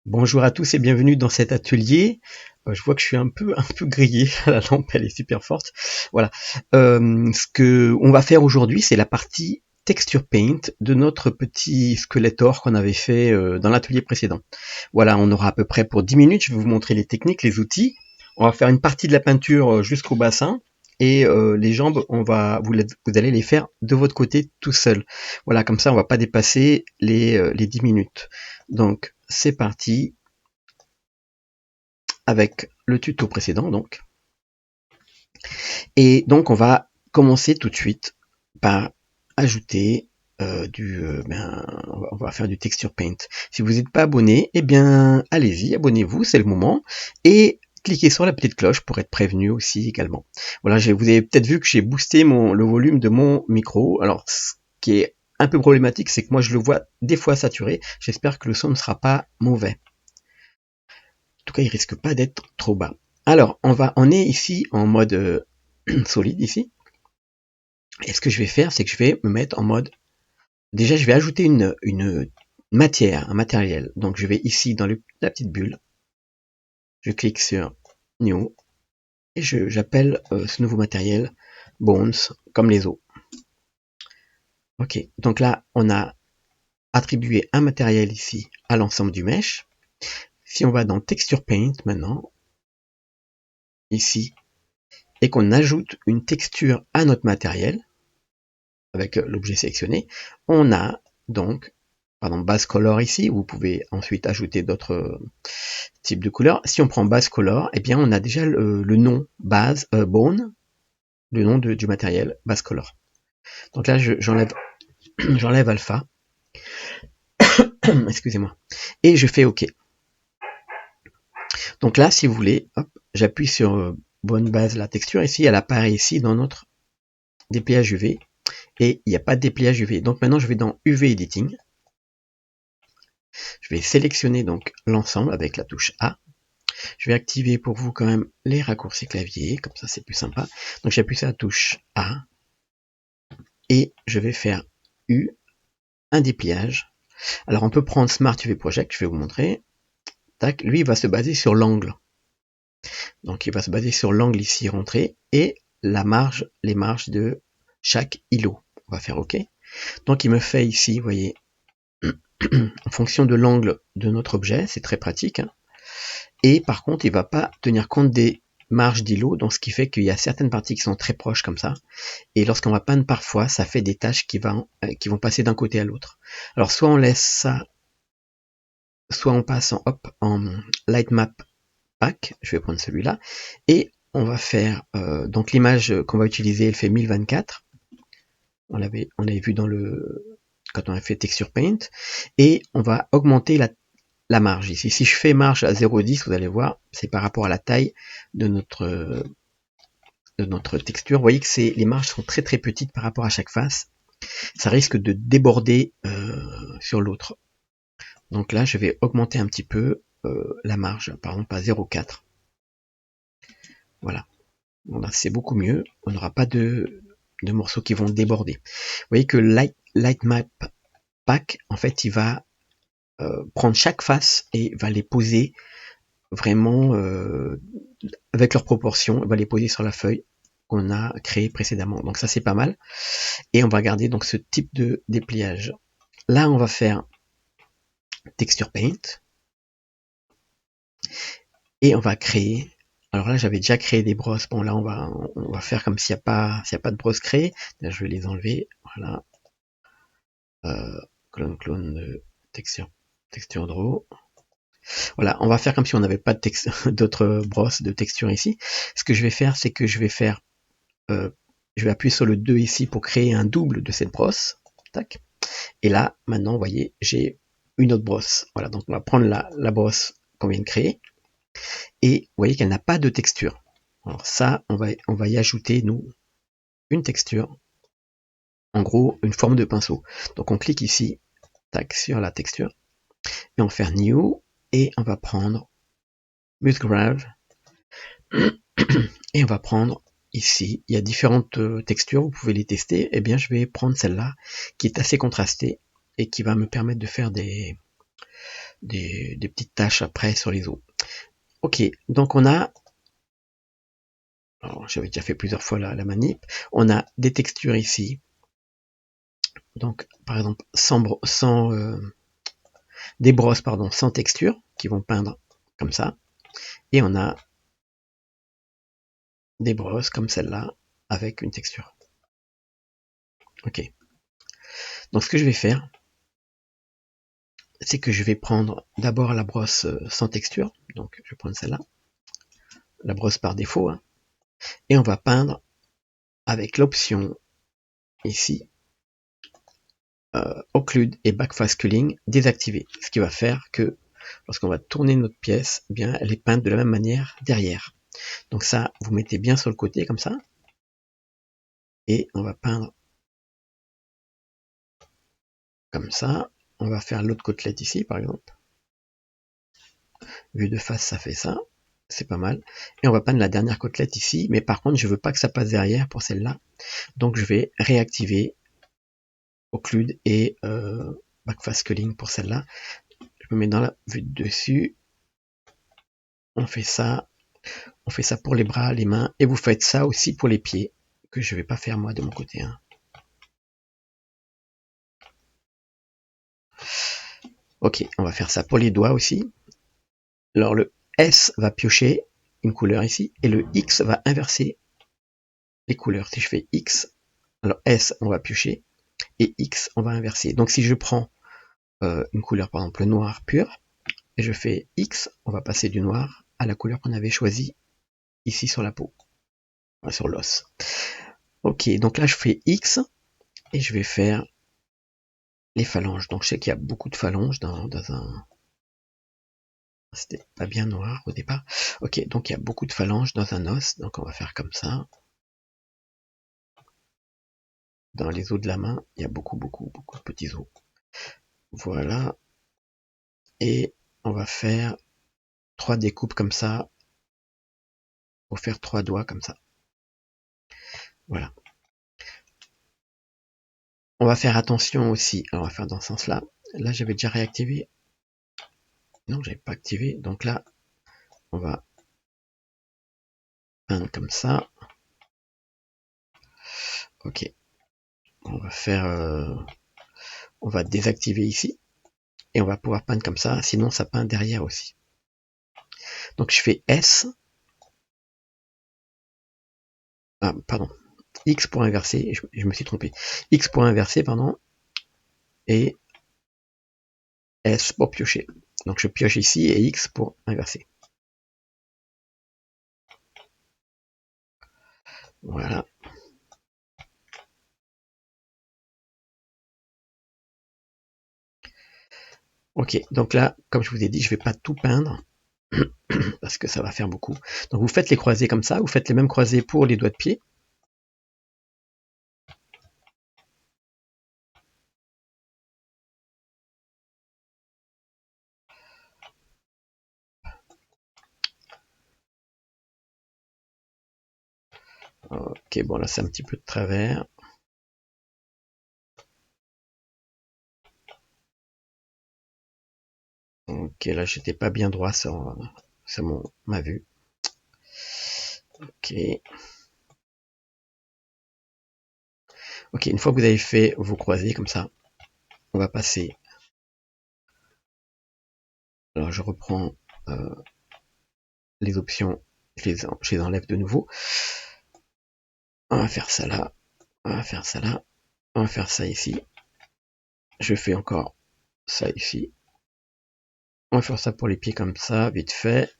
Bonjour à tous et bienvenue dans cet atelier. Je vois que je suis un peu grillé, la lampe elle est super forte. Voilà. Ce que on va faire aujourd'hui, c'est la partie Texture Paint de notre petit Skeletor qu'on avait fait dans l'atelier précédent. Voilà, on aura à peu près pour 10 minutes, je vais vous montrer les techniques, les outils. On va faire une partie de la peinture jusqu'au bassin et les jambes, vous allez les faire de votre côté tout seul. Voilà, comme ça on va pas dépasser les 10 minutes. Donc c'est parti avec le tuto précédent donc. Et donc on va commencer tout de suite par ajouter on va faire du texture paint. Si vous n'êtes pas abonné, eh bien allez-y, abonnez-vous, c'est le moment. Et cliquez sur la petite cloche pour être prévenu aussi également. Voilà, vous avez peut-être vu que j'ai boosté le volume de mon micro. Alors ce qui est un peu problématique, c'est que moi je le vois des fois saturé. J'espère que le son ne sera pas mauvais. En tout cas, il risque pas d'être trop bas. Alors, on est ici en mode solide ici. Et ce que je vais faire, c'est que je vais me mettre en mode. Déjà, je vais ajouter une matière, un matériel. Donc, je vais ici dans la petite bulle. Je clique sur New et j'appelle ce nouveau matériel Bones, comme les os. Ok. Donc là, on a attribué un matériel ici à l'ensemble du mesh. Si on va dans Texture Paint maintenant, ici, et qu'on ajoute une texture à notre matériel, avec l'objet sélectionné, on a donc, pardon, base color ici, vous pouvez ensuite ajouter d'autres types de couleurs. Si on prend base color, eh bien on a déjà le nom base, bone, le nom du matériel, base color. Donc là, j'enlève alpha, excusez-moi, et je fais OK. Donc là, si vous voulez, hop, j'appuie sur bonne base la texture, ici, elle apparaît ici dans notre dépliage UV, et il n'y a pas de dépliage UV. Donc maintenant, je vais dans UV Editing, je vais sélectionner donc l'ensemble avec la touche A. Je vais activer pour vous quand même les raccourcis clavier, comme ça c'est plus sympa. Donc j'appuie sur la touche A et je vais faire U, un dépliage. Alors on peut prendre Smart UV Project, je vais vous montrer. Tac, lui il va se baser sur l'angle. Donc il va se baser sur l'angle ici rentré et les marges de chaque îlot. On va faire OK. Donc il me fait ici, vous voyez, en fonction de l'angle de notre objet, c'est très pratique. Et par contre, il va pas tenir compte des marges d'îlot, donc ce qui fait qu'il y a certaines parties qui sont très proches comme ça. Et lorsqu'on va peindre parfois, ça fait des taches qui vont passer d'un côté à l'autre. Alors soit on laisse ça, soit on passe en light map pack. Je vais prendre celui-là et on va faire donc l'image qu'on va utiliser, elle fait 1024. On l'avait vu quand on a fait texture paint et on va augmenter la marge ici. Si je fais marge à 0,10, vous allez voir, c'est par rapport à la taille de notre texture. Vous voyez que les marges sont très très petites par rapport à chaque face. Ça risque de déborder sur l'autre. Donc là, je vais augmenter un petit peu la marge, par exemple à 0,4. Voilà. Bon, là, c'est beaucoup mieux. On n'aura pas de morceaux qui vont déborder. Vous voyez que Light Map Pack, en fait, il va prendre chaque face et va les poser vraiment avec leurs proportions. Il va les poser sur la feuille qu'on a créée précédemment. Donc ça, c'est pas mal. Et on va garder donc ce type de dépliage. Là, on va faire Texture Paint. Et on va créer. Alors là, j'avais déjà créé des brosses. Bon, là, on va faire comme s'il n'y a pas de brosses créées. Là, je vais les enlever. Voilà. Clone de texture draw. Voilà, on va faire comme si on n'avait pas d'autres brosses de texture ici. Ce que je vais faire, c'est que je vais appuyer sur le 2 ici pour créer un double de cette brosse. Tac. Et là, maintenant, vous voyez, j'ai une autre brosse. Voilà, donc on va prendre la brosse qu'on vient de créer. Et vous voyez qu'elle n'a pas de texture. Alors ça, on va y ajouter, nous, une texture. En gros, une forme de pinceau. Donc on clique ici, tac, sur la texture. Et on va faire New. Et on va prendre Musgrave. Et on va prendre ici, il y a différentes textures, vous pouvez les tester. Eh bien, je vais prendre celle-là, qui est assez contrastée, et qui va me permettre de faire des des petites taches après sur les os. Ok, donc on a, j'avais déjà fait plusieurs fois la manip, on a des textures ici, donc par exemple des brosses pardon, sans texture, qui vont peindre comme ça, et on a des brosses comme celle-là, avec une texture. Ok, donc ce que je vais faire, c'est que je vais prendre d'abord la brosse sans texture, donc je vais prendre celle-là, la brosse par défaut, hein, et on va peindre avec l'option ici, Occlude et Backface Culling désactivée, ce qui va faire que lorsqu'on va tourner notre pièce, eh bien elle est peinte de la même manière derrière. Donc ça, vous mettez bien sur le côté comme ça, et on va peindre comme ça. On va faire l'autre côtelette ici, par exemple. Vue de face, ça fait ça. C'est pas mal. Et on va peindre la dernière côtelette ici, mais par contre, je veux pas que ça passe derrière pour celle-là. Donc je vais réactiver Occlude et Backface Culling pour celle-là. Je me mets dans la vue de dessus. On fait ça pour les bras, les mains, et vous faites ça aussi pour les pieds, que je vais pas faire moi de mon côté. Hein. Ok, on va faire ça pour les doigts aussi. Alors le S va piocher une couleur ici, et le X va inverser les couleurs. Si je fais X, alors S on va piocher, et X on va inverser. Donc si je prends une couleur par exemple le noir pur, et je fais X, on va passer du noir à la couleur qu'on avait choisie ici sur la peau, sur l'os. Ok, donc là je fais X, et je vais faire les phalanges. Donc je sais qu'il y a beaucoup de phalanges dans un... C'était pas bien noir au départ. Ok, donc il y a beaucoup de phalanges dans un os, donc on va faire comme ça. Dans les os de la main, il y a beaucoup de petits os. Voilà. Et on va faire 3 découpes comme ça, pour faire 3 doigts comme ça. Voilà. On va faire attention aussi, alors on va faire dans ce sens-là. Là, j'avais déjà réactivé. Non, j'avais pas activé. Donc là, on va peindre comme ça. Ok. On va faire... on va désactiver ici. Et on va pouvoir peindre comme ça, sinon ça peint derrière aussi. Donc je fais S. Ah, pardon. X pour inverser, je me suis trompé. X pour inverser, pardon. Et S pour piocher. Donc je pioche ici et X pour inverser. Voilà. Ok, donc là, comme je vous ai dit, je ne vais pas tout peindre, parce que ça va faire beaucoup. Donc vous faites les croisés comme ça, vous faites les mêmes croisés pour les doigts de pied. Ok, bon là c'est un petit peu de travers. Ok, là j'étais pas bien droit sur ma vue. Ok. Ok, une fois que vous avez fait vos croisés comme ça, on va passer. Alors je reprends les options, je les enlève de nouveau. On va faire ça là, on va faire ça là, on va faire ça ici. Je fais encore ça ici. On va faire ça pour les pieds comme ça, vite fait.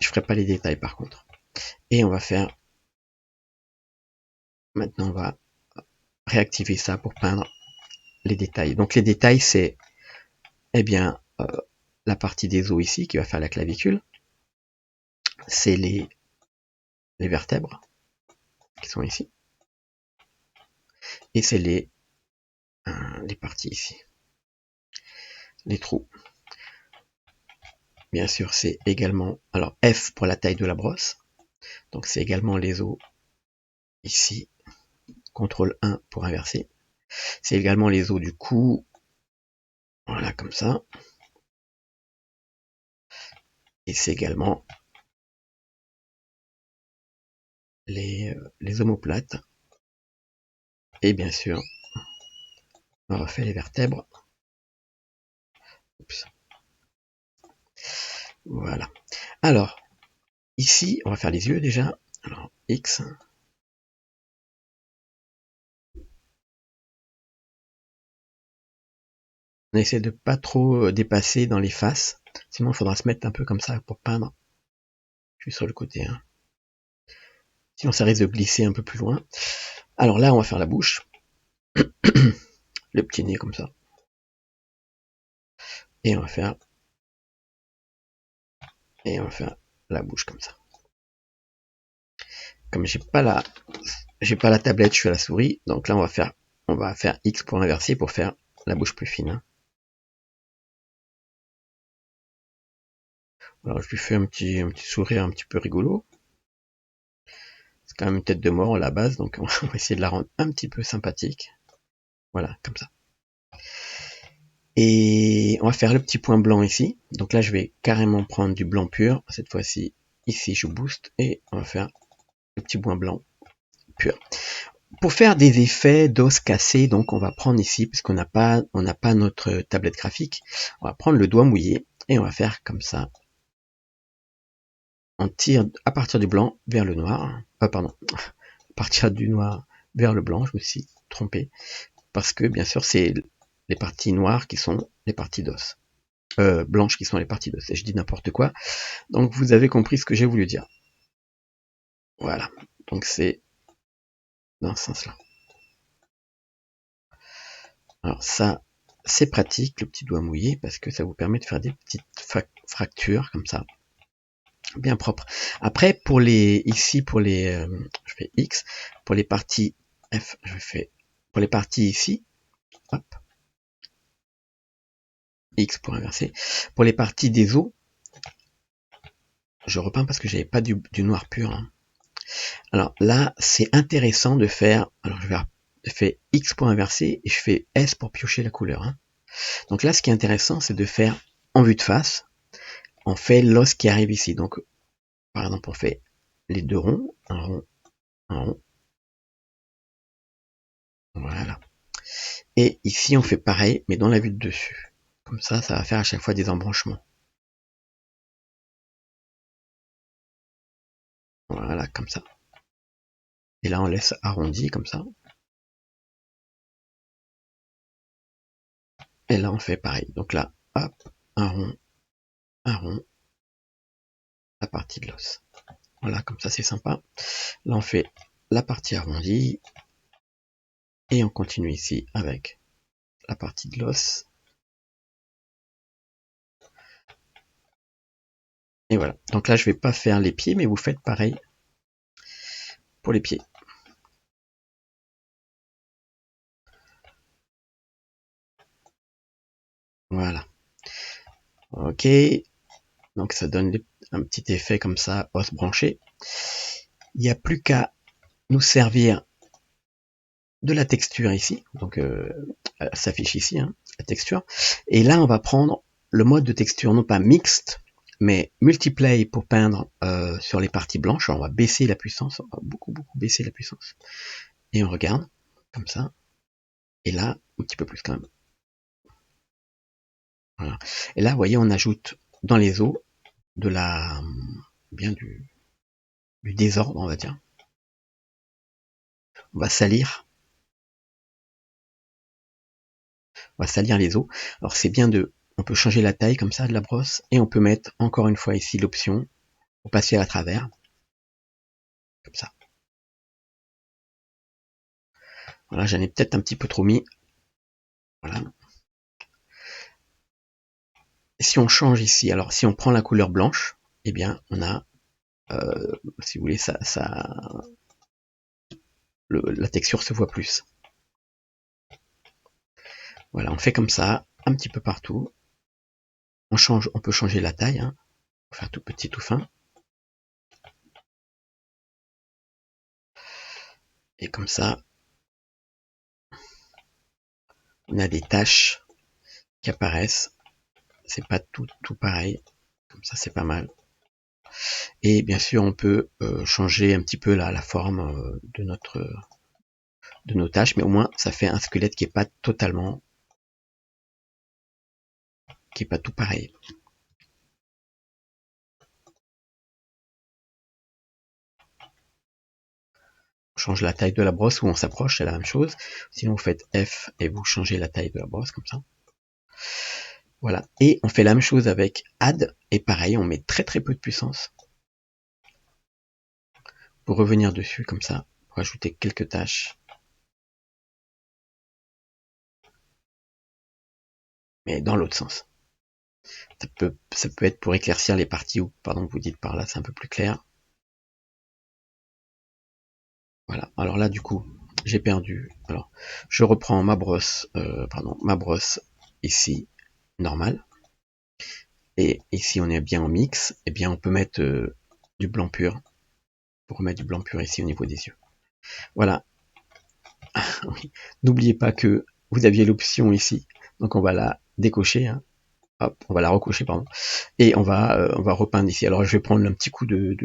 Je ferai pas les détails par contre. Et on va faire... Maintenant on va réactiver ça pour peindre les détails. Donc les détails c'est, eh bien, la partie des os ici qui va faire la clavicule. C'est les vertèbres qui sont ici. Et c'est les parties ici. Les trous. Bien sûr, c'est également... Alors F pour la taille de la brosse. Donc c'est également les os ici. CTRL 1 pour inverser. C'est également les os du cou, Voilà, comme ça. Et c'est également les omoplates. Et bien sûr, on refait les vertèbres. Oups. Voilà. Alors, ici, on va faire les yeux déjà. Alors, X. On essaie de pas trop dépasser dans les faces. Sinon, il faudra se mettre un peu comme ça pour peindre. Je suis sur le côté. Hein. Sinon, ça risque de glisser un peu plus loin. Alors là, on va faire la bouche. Le petit nez comme ça. Et on va faire la bouche comme ça. Comme j'ai pas la tablette, je suis à la souris. Donc là, on va faire X pour inverser pour faire la bouche plus fine. Hein. Alors je lui fais un petit sourire un petit peu rigolo. C'est quand même une tête de mort à la base, donc on va essayer de la rendre un petit peu sympathique. Voilà, comme ça. Et on va faire le petit point blanc ici. Donc là, je vais carrément prendre du blanc pur. Cette fois-ci, ici, je booste et on va faire le petit point blanc pur. Pour faire des effets d'os cassé, donc on va prendre ici, puisqu'on n'a pas notre tablette graphique, on va prendre le doigt mouillé et on va faire comme ça. On tire à partir du blanc vers le noir. Pardon, à partir du noir vers le blanc, je me suis trompé. Parce que bien sûr, c'est les parties noires qui sont les parties d'os. Blanches qui sont les parties d'os. Et je dis n'importe quoi. Donc vous avez compris ce que j'ai voulu dire. Voilà. Donc c'est dans ce sens-là. Alors ça, c'est pratique, le petit doigt mouillé, parce que ça vous permet de faire des petites fractures comme ça, bien propres. Après, ici, je fais X, pour les parties F, pour les parties ici, hop, X pour inverser. Pour les parties des os, je repeins parce que j'avais pas du noir pur. Hein. Alors là, c'est intéressant de faire, alors je fais X pour inverser et je fais S pour piocher la couleur. Hein. Donc là, ce qui est intéressant, c'est de faire en vue de face, on fait l'os qui arrive ici. Donc, par exemple, on fait les deux ronds, un rond, un rond. Voilà. Et ici, on fait pareil, mais dans la vue de dessus. Comme ça va faire à chaque fois des embranchements. Voilà, comme ça. Et là, on laisse arrondi, comme ça. Et là, on fait pareil. Donc là, hop, un rond, la partie de l'os. Voilà, comme ça, c'est sympa. Là, on fait la partie arrondie. Et on continue ici avec la partie de l'os. Et voilà. Donc là, je vais pas faire les pieds, mais vous faites pareil pour les pieds. Voilà. Ok. Donc ça donne un petit effet comme ça, os branché. Il n'y a plus qu'à nous servir de la texture ici. Donc elle s'affiche ici, hein, la texture. Et là, on va prendre le mode de texture, non pas mixte, mais multiplay pour peindre sur les parties blanches. Alors, on va baisser la puissance, on va beaucoup baisser la puissance. Et on regarde, comme ça. Et là, un petit peu plus quand même. Voilà. Et là, vous voyez, on ajoute dans les os de bien du désordre, on va dire. On va salir les os. Alors c'est bien on peut changer la taille comme ça de la brosse et on peut mettre encore une fois ici l'option pour passer à travers, comme ça. Voilà, j'en ai peut-être un petit peu trop mis. Voilà. Et si on change ici, alors si on prend la couleur blanche, eh bien on a, si vous voulez, la texture se voit plus. Voilà, on fait comme ça, un petit peu partout. On peut changer la taille, hein, pour faire tout petit, tout fin. Et comme ça, on a des taches qui apparaissent. C'est pas tout pareil. Comme ça, c'est pas mal. Et bien sûr, on peut changer un petit peu la forme de nos tâches, mais au moins, ça fait un squelette qui est pas totalement, qui est pas tout pareil. On change la taille de la brosse ou on s'approche, c'est la même chose. Sinon, vous faites F et vous changez la taille de la brosse comme ça. Voilà. Et on fait la même chose avec Add, et pareil, on met très peu de puissance. Pour revenir dessus comme ça, pour ajouter quelques tâches. Mais dans l'autre sens. Ça peut être pour éclaircir les parties où, pardon, vous dites par là, c'est un peu plus clair. Voilà. Alors là, du coup, j'ai perdu. Alors, je reprends ma brosse, ma brosse ici, normale. Et ici, on est bien en mix. Et bien, on peut mettre du blanc pur. Pour remettre du blanc pur ici au niveau des yeux. Voilà. Oui. N'oubliez pas que vous aviez l'option ici. Donc, on va la décocher. Hein. Hop, on va la recocher, pardon. Et on va repeindre ici. Alors, je vais prendre un petit coup de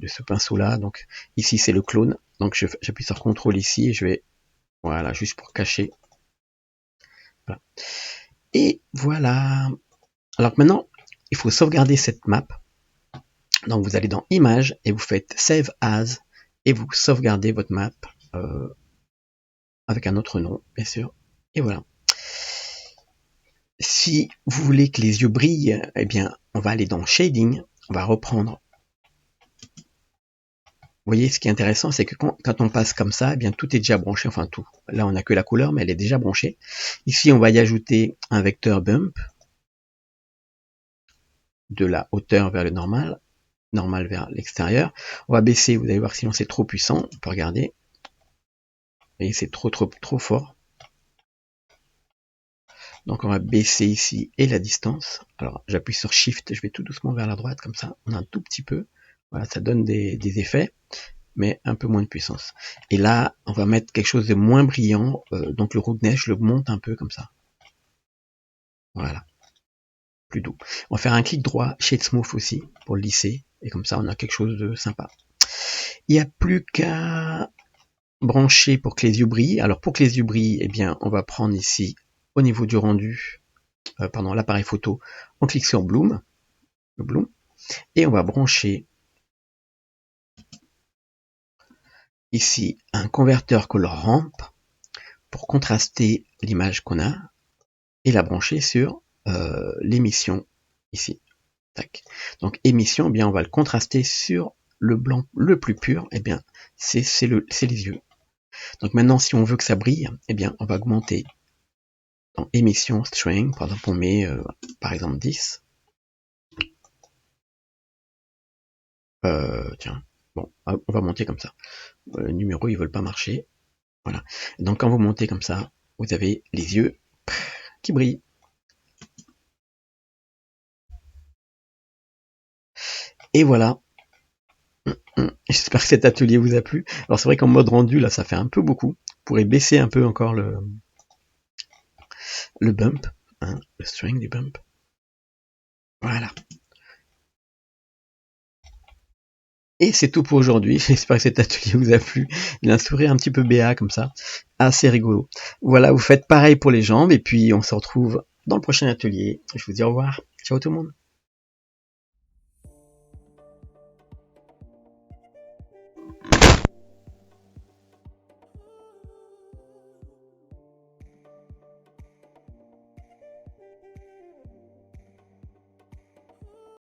ce pinceau-là. Donc, ici, c'est le clone. Donc, j'appuie sur CTRL ici et je vais, voilà, juste pour cacher. Voilà. Et voilà. Alors maintenant, il faut sauvegarder cette map. Donc, vous allez dans Images et vous faites Save As et vous sauvegardez votre map avec un autre nom, bien sûr. Et voilà. Si vous voulez que les yeux brillent, eh bien, on va aller dans Shading. On va reprendre. Vous voyez, ce qui est intéressant, c'est que quand on passe comme ça, eh bien, tout est déjà branché, enfin tout. Là, on n'a que la couleur, mais elle est déjà branchée. Ici, on va y ajouter un vecteur bump de la hauteur vers le normal vers l'extérieur. On va baisser, vous allez voir, sinon c'est trop puissant. On peut regarder. Vous voyez, c'est trop fort. Donc, on va baisser ici et la distance. Alors, j'appuie sur Shift, je vais tout doucement vers la droite, comme ça, on a un tout petit peu. Voilà, ça donne des effets, mais un peu moins de puissance. Et là, on va mettre quelque chose de moins brillant, donc le roughness, je le monte un peu comme ça. Voilà, plus doux. On va faire un clic droit, Shade Smooth aussi, pour le lisser, et comme ça, on a quelque chose de sympa. Il n'y a plus qu'à brancher pour que les yeux brillent. Alors, pour que les yeux brillent, eh bien, on va prendre ici, au niveau du rendu, l'appareil photo, on clique sur Bloom, le Bloom, et on va brancher ici un converteur color ramp pour contraster l'image qu'on a et la brancher sur l'émission ici. Tac. Donc émission, eh bien on va le contraster sur le blanc le plus pur, eh bien c'est les yeux. Donc maintenant si on veut que ça brille, eh bien on va augmenter dans émission string, par exemple on met par exemple 10. Tiens, bon, on va monter comme ça. Le numéro ils veulent pas marcher. Voilà. Donc quand vous montez comme ça, vous avez les yeux qui brillent. Et voilà. J'espère que cet atelier vous a plu. Alors c'est vrai qu'en mode rendu, là, ça fait un peu beaucoup. Vous pourrez baisser un peu encore le bump, hein, le string du bump. Voilà. Et c'est tout pour aujourd'hui. J'espère que cet atelier vous a plu. Il a un sourire un petit peu béat comme ça. Assez rigolo. Voilà, vous faites pareil pour les jambes. Et puis on se retrouve dans le prochain atelier. Je vous dis au revoir. Ciao tout le monde.